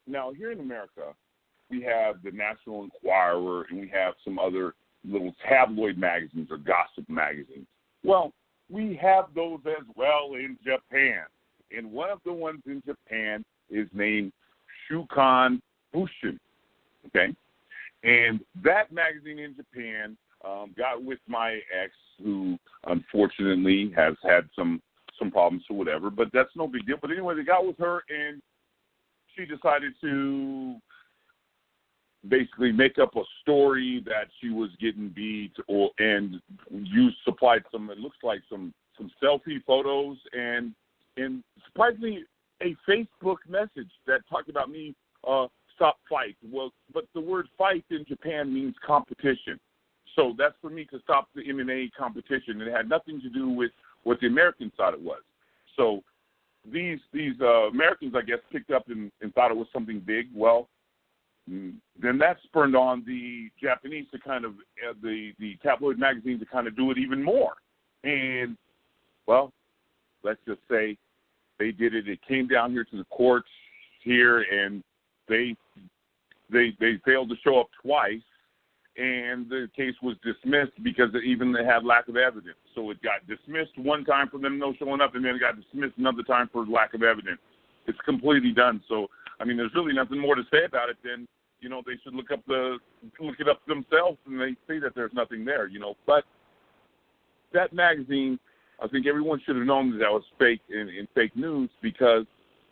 now here in America, we have the National Enquirer and we have some other little tabloid magazines or gossip magazines. Well, we have those as well in Japan. And one of the ones in Japan is named Shukan Bushin, okay? And that magazine in Japan got with my ex, who unfortunately has had some problems or whatever, but that's no big deal. But anyway, they got with her, and she decided to basically make up a story that she was getting beat and supplied some, it looks like some selfie photos and surprisingly a Facebook message that talked about me stop fight. Well, but the word fight in Japan means competition. So that's for me to stop the MMA competition. It had nothing to do with what the Americans thought it was. So these Americans, I guess, picked up and thought it was something big. Well, then that spurred on the Japanese to kind of, the tabloid magazine to kind of do it even more. And, well, let's just say they did it. It came down here to the courts here, and they failed to show up twice, and the case was dismissed because they had lack of evidence. So it got dismissed one time for them no showing up, and then it got dismissed another time for lack of evidence. It's completely done. So, I mean, there's really nothing more to say about it than, they should look it up themselves, and they see that there's nothing there, But that magazine, I think everyone should have known that was fake and fake news, because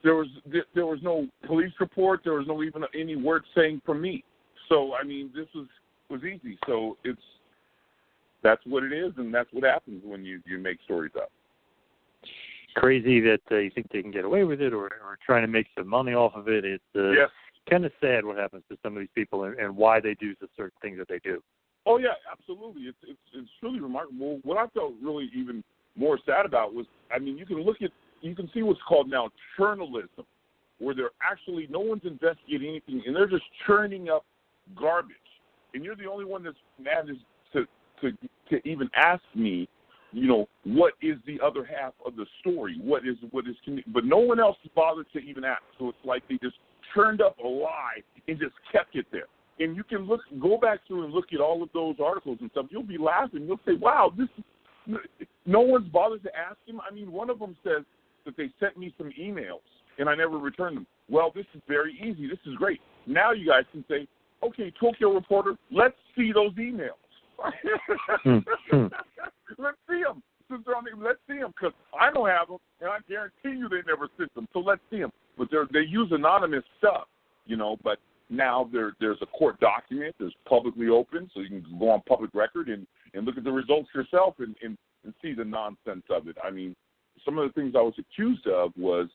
there was no police report. There was no even any word saying from me. So, I mean, this was easy. So that's what it is, and that's what happens when you make stories up. Crazy that you think they can get away with it or trying to make some money off of it. It's yes. Kind of sad what happens to some of these people and why they do the certain things that they do. Oh, yeah, absolutely. It's truly remarkable. What I felt really even more sad about was, I mean, you can see what's called now journalism, where no one's investigating anything, and they're just churning up garbage. And you're the only one that's managed to even ask me, what is the other half of the story? But no one else bothered to even ask. So it's like they just churned up a lie and just kept it there. And you can go back through and look at all of those articles and stuff. You'll be laughing. You'll say, wow, no one's bothered to ask him. I mean, one of them says that they sent me some emails and I never returned them. Well, this is very easy. This is great. Now you guys can say, okay, Tokyo Reporter, let's see those emails. Let's see them. Since they're on let's see them, because I don't have them, and I guarantee you they never sent them. So let's see them. But they use anonymous stuff, But now there's a court document that's publicly open, so you can go on public record and look at the results yourself and see the nonsense of it. I mean, some of the things I was accused of was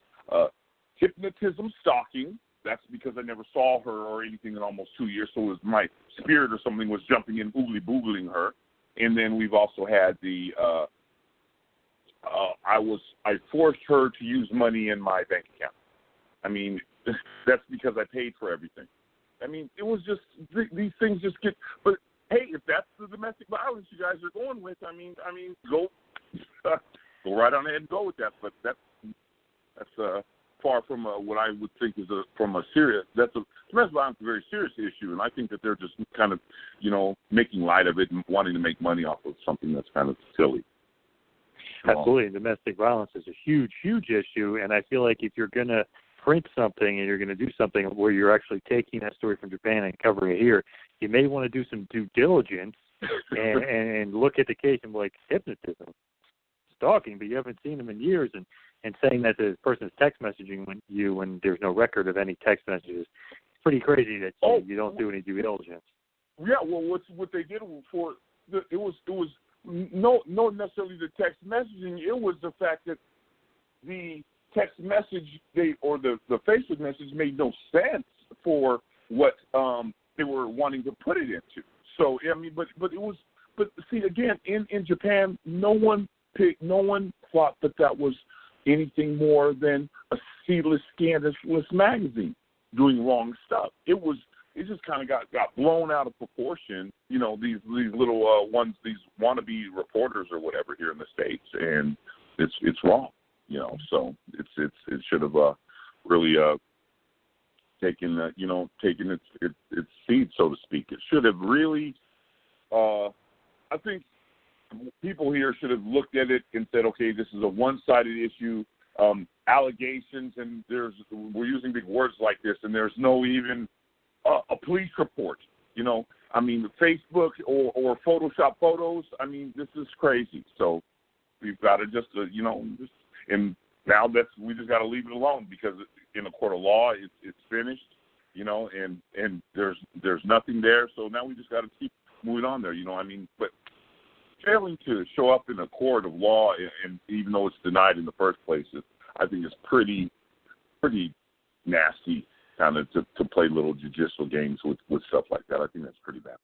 hypnotism, stalking. That's because I never saw her or anything in almost 2 years, so it was my spirit or something was jumping in, oogly-boogling her. And then we've also had the I forced her to use money in my bank account. I mean, that's because I paid for everything. I mean, it was just these things just get. But hey, if that's the domestic violence you guys are going with, I mean, go right on ahead and go with that. But that's far from what I would think is domestic violence is a very serious issue, and I think that they're just kind of making light of it and wanting to make money off of something that's kind of silly. Absolutely. Domestic violence is a huge, huge issue, and I feel like if you're going to print something and you're going to do something where you're actually taking that story from Japan and covering it here, you may want to do some due diligence and look at the case and be like, hypnotism, stalking, but you haven't seen them in years, and saying that the person's text messaging when there's no record of any text messages. It's pretty crazy that you don't do any due diligence. Yeah, well, what they did it was no necessarily the text messaging. It was the fact that the text message the Facebook message made no sense for what they were wanting to put it into. So I mean, but see again in Japan, no one thought that was anything more than a seedless, scandalous magazine doing wrong stuff. It just kind of got blown out of proportion. These little ones, these wannabe reporters or whatever here in the States, and it's wrong. So it should have really taking its seed, so to speak. It should have really. I think people here should have looked at it and said, okay, this is a one-sided issue. Allegations, and we're using big words like this, and there's no even a police report. I mean, Facebook or Photoshop photos. I mean, this is crazy. So we've got to just, and now we just got to leave it alone, because in a court of law, it's finished, and there's nothing there. So now we just got to keep moving on there. But failing to show up in a court of law, and even though it's denied in the first place, I think it's pretty nasty, kind of to play little judicial games with stuff like that. I think that's pretty bad.